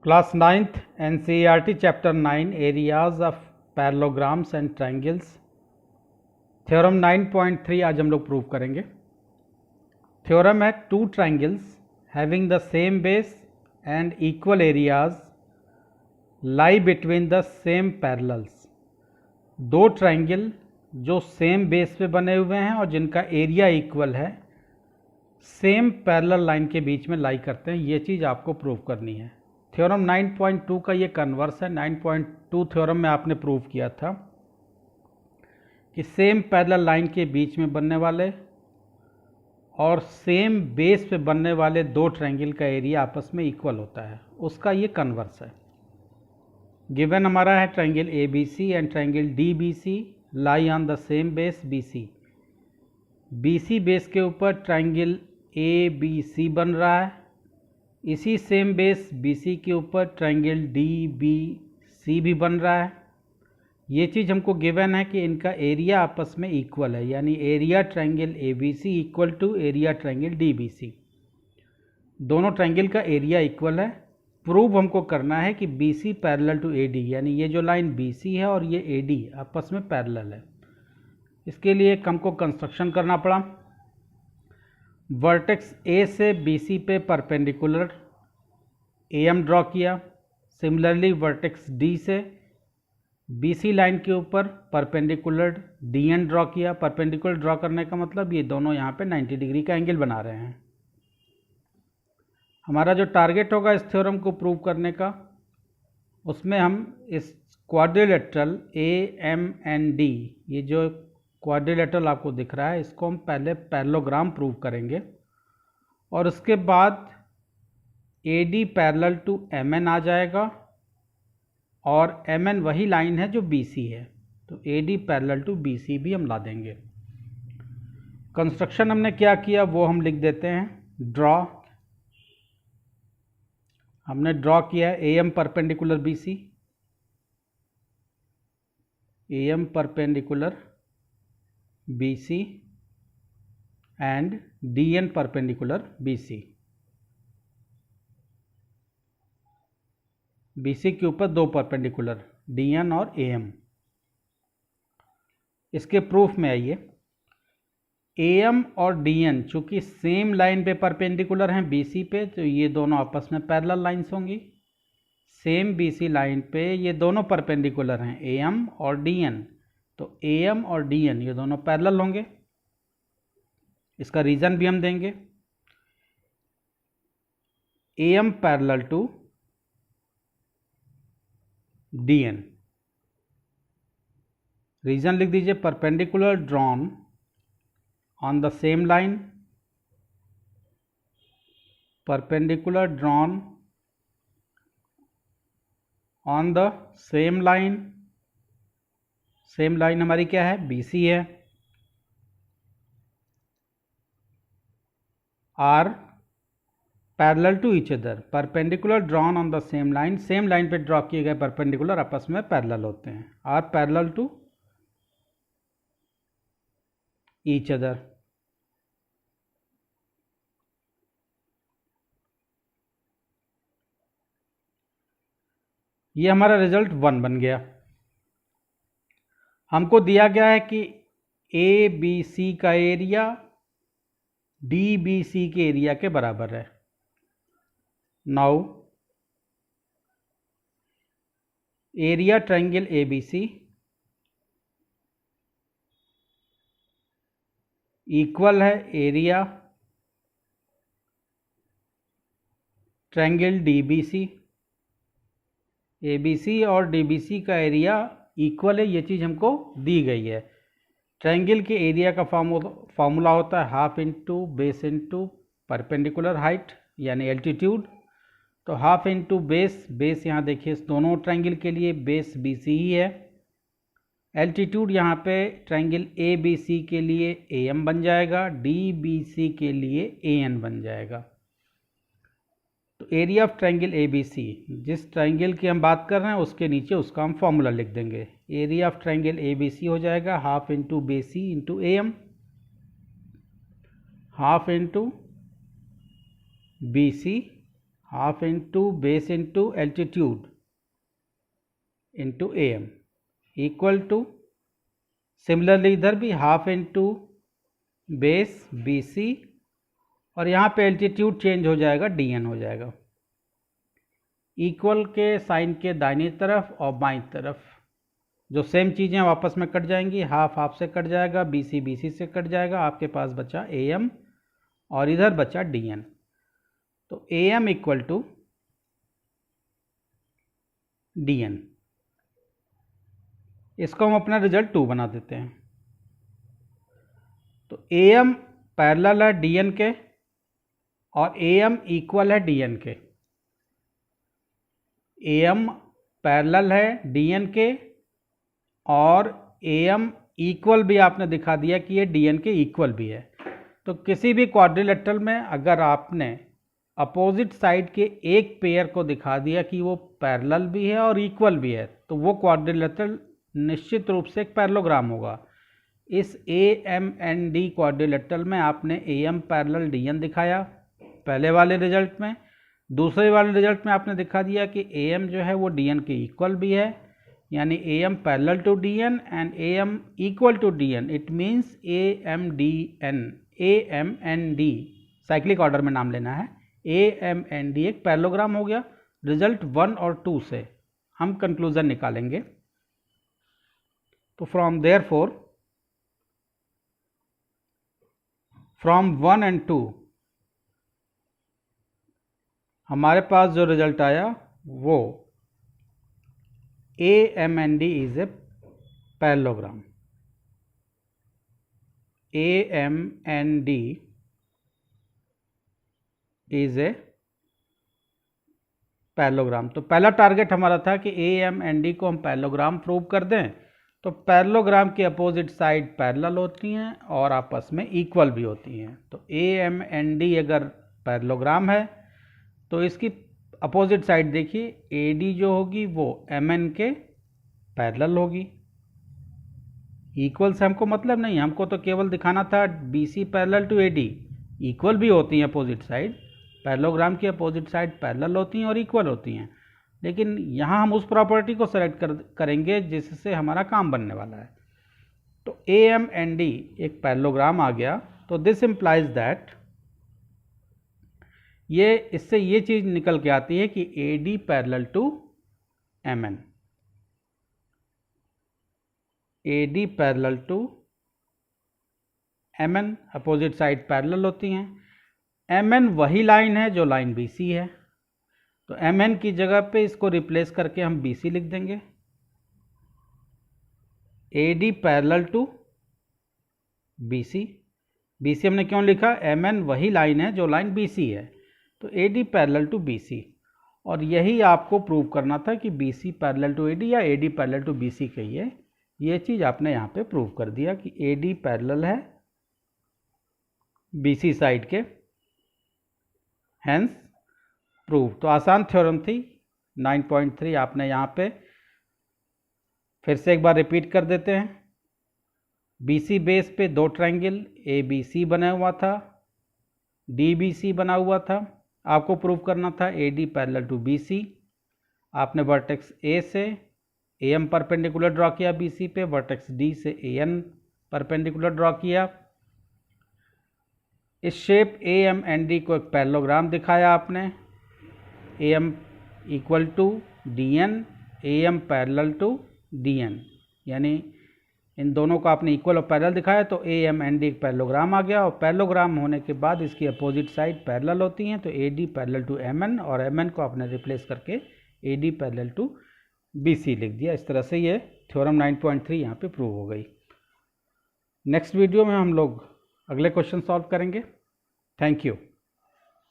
Class 9th NCERT chapter 9 areas of parallelograms and triangles theorem 9.3 आज हम लोग prove करेंगे। थ्योरम है two triangles having the same base and equal areas lie between the same parallels. दो triangle जो same base पे बने हुए हैं और जिनका एरिया इक्वल है सेम पैरेलल लाइन के बीच में लाई करते हैं, ये चीज़ आपको प्रूव करनी है। थ्योरम 9.2 का ये कन्वर्स है। 9.2 थ्योरम में आपने प्रूव किया था कि सेम पैरेलल लाइन के बीच में बनने वाले और सेम बेस पे बनने वाले दो ट्रायंगल का एरिया आपस में इक्वल होता है, उसका ये कन्वर्स है। गिवन हमारा है triangle ABC and triangle DBC lie on the same base BC। BC base के ऊपर ट्रायंगल ABC बन रहा है, इसी सेम बेस BC के ऊपर ट्रायंगल DBC भी बन रहा है। ये चीज़ हमको गिवन है कि इनका एरिया आपस में इक्वल है, यानी area triangle ABC equal to area triangle DBC। दोनों ट्रायंगल का एरिया इक्वल है। प्रूव हमको करना है कि BC पैरेलल टू AD, यानी ये जो लाइन BC है और ये AD आपस में पैरेलल है। इसके लिए हमको कंस्ट्रक्शन करना पड़ा। वर्टेक्स A से BC पे परपेंडिकुलर AM ड्रॉ किया। सिमिलरली वर्टेक्स D से BC लाइन के ऊपर परपेंडिकुलर DN ड्रॉ किया। परपेंडिकुलर ड्रॉ करने का मतलब ये दोनों यहाँ पे 90 डिग्री का एंगल बना रहे हैं। हमारा जो टारगेट होगा इस थ्योरम को प्रूव करने का, उसमें हम इस क्वाड्रिलेटरल AMND, ये जो क्वाड्रिलेटरल आपको दिख रहा है, इसको हम पहले पैरेललोग्राम प्रूव करेंगे और उसके बाद AD पैरेलल टू MN आ जाएगा और MN वही लाइन है जो BC है, तो AD पैरेलल टू BC भी हम ला देंगे। कंस्ट्रक्शन हमने क्या किया वो हम लिख देते हैं। ड्रॉ, हमने ड्रॉ किया है AM perpendicular BC, AM perpendicular BC and DN perpendicular BC। BC के ऊपर दो परपेंडिकुलर DN और AM। इसके प्रूफ में आइए। AM और DN चूंकि सेम लाइन पे परपेंडिकुलर हैं BC पे, तो ये दोनों आपस में पैरेलल लाइंस होंगी। सेम BC लाइन पे ये दोनों परपेंडिकुलर हैं AM और DN, तो AM और DN ये दोनों पैरेलल होंगे। इसका रीज़न भी हम देंगे। AM parallel to DN। Reason लिख दीजिए। Perpendicular drawn on the same line, perpendicular drawn on the same line. Same line हमारी क्या है? BC है। Are parallel to each other, perpendicular drawn on the same line, same line पे draw किए गए perpendicular आपस में पैरेलल होते हैं। Are parallel to each other. ये हमारा रिजल्ट 1 बन गया। हमको दिया गया है कि ABC का एरिया DBC के एरिया के बराबर है। Now area triangle ABC equal है एरिया ट्रायंगल DBC। ABC और DBC का एरिया इक्वल है, ये चीज़ हमको दी गई है। ट्रायंगल के एरिया का फार्मूला होता है half into base into perpendicular height यानी एल्टीट्यूड। तो हाफ इंटू बेस, बेस यहाँ देखिए इस दोनों ट्रायंगल के लिए बेस BC ही है। एल्टीट्यूड यहाँ पे ट्रायंगल ABC के लिए AM बन जाएगा, DBC के लिए AN बन जाएगा। तो एरिया ऑफ ट्रायंगल ABC, जिस ट्रायंगल की हम बात कर रहे हैं उसके नीचे उसका हम फॉर्मूला लिख देंगे। एरिया ऑफ ट्रायंगल ABC हो जाएगा half into BC into AM, half into BC half into base into altitude into AM equal to, similarly इधर भी हाफ इंटू बेस BC और यहाँ पे एल्टीट्यूड चेंज हो जाएगा, DN हो जाएगा। इक्वल के साइन के दाहिनी तरफ और बाईं तरफ जो सेम चीज़ें वापस में कट जाएंगी, हाफ हाफ से कट जाएगा, BC BC से कट जाएगा, आपके पास बचा AM और इधर बचा DN। तो AM इक्वल टू DN, इसको हम अपना रिजल्ट 2 बना देते हैं। तो AM पैरेलल है DN के और AM इक्वल है DN के। AM पैरेलल है DN के और AM इक्वल भी आपने दिखा दिया कि ये DN के इक्वल भी है। तो किसी भी क्वाड्रिलेटरल में अगर आपने अपोजिट साइड के एक पेयर को दिखा दिया कि वो पैरेलल भी है और इक्वल भी है, तो वो क्वाड्रिलेटरल निश्चित रूप से एक पैरेललोग्राम होगा। इस AMND क्वाड्रिलेटरल में आपने AM पैरेलल DN दिखाया पहले वाले रिजल्ट में, दूसरे वाले रिजल्ट में आपने दिखा दिया कि AM जो है वो DN के इक्वल भी है, यानी AM parallel to DN and AM equal to DN। It means AMND cyclic order में नाम लेना है। AMND एक पैरेललोग्राम हो गया। रिजल्ट 1 और 2 से हम कंक्लूजन निकालेंगे। तो फ्रॉम देयरफॉर फ्रॉम 1 एंड 2 हमारे पास जो रिजल्ट आया वो AMND is a parallelogram. AMND is a parallelogram. तो पहला टारगेट हमारा था कि AMND को हम पैरेललोग्राम प्रूव कर दें। तो पैरेललोग्राम की अपोजिट साइड पैरेलल होती हैं और आपस में इक्वल भी होती हैं। तो AMND अगर पैरेललोग्राम है तो इसकी अपोजिट साइड देखिए, AD जो होगी वो MN के पैरेलल होगी। इक्वल से हमको मतलब नहीं, हमको तो केवल दिखाना था BC parallel to AD। Equal भी होती हैं अपोजिट साइड, पैरेललोग्राम की अपोजिट साइड पैरेलल होती हैं और इक्वल होती हैं, लेकिन यहाँ हम उस प्रॉपर्टी को सेलेक्ट करेंगे जिससे हमारा काम बनने वाला है। तो AMND एक पैरेललोग्राम आ गया। तो दिस इम्प्लाइज दैट, इससे ये चीज़ निकल के आती है कि AD parallel to MN, AD parallel to MN, opposite side parallel होती हैं। MN वही लाइन है जो लाइन BC है, तो MN की जगह पे इसको रिप्लेस करके हम BC लिख देंगे। AD parallel to BC, BC हमने क्यों लिखा, MN वही लाइन है जो लाइन BC है, तो AD पैरेलल टू BC। और यही आपको प्रूव करना था कि BC पैरेलल टू AD या AD पैरेलल टू BC कहिए। ये चीज़ आपने यहाँ पे प्रूव कर दिया कि AD पैरेलल है BC साइड के, हैंस प्रूव। तो आसान थ्योरम थी। 9.3 आपने यहाँ पे फिर से एक बार रिपीट कर देते हैं। BC बेस पे दो ट्रायंगल ABC बना हुआ था, DBC बना हुआ था। आपको प्रूव करना था AD पैरेलल टू BC। आपने वर्टेक्स A से AM परपेंडिकुलर ड्रॉ किया BC पे, वर्टेक्स D से AN परपेंडिकुलर ड्रॉ किया। इस शेप AMND को एक पैरेललोग्राम दिखाया आपने। AM equal to DN, AM parallel to DN, यानी इन दोनों को आपने इक्वल और पैरेलल दिखाया, तो AMND एक पैरेललोग्राम आ गया। और पैरेललोग्राम होने के बाद इसकी अपोजिट साइड पैरेलल होती हैं, तो AD पैरेलल टू MN और MN को आपने रिप्लेस करके AD पैरेलल टू BC लिख दिया। इस तरह से ये थ्योरम 9.3 यहाँ पे प्रूव हो गई। नेक्स्ट वीडियो में हम लोग अगले क्वेश्चन सॉल्व करेंगे। Thank you.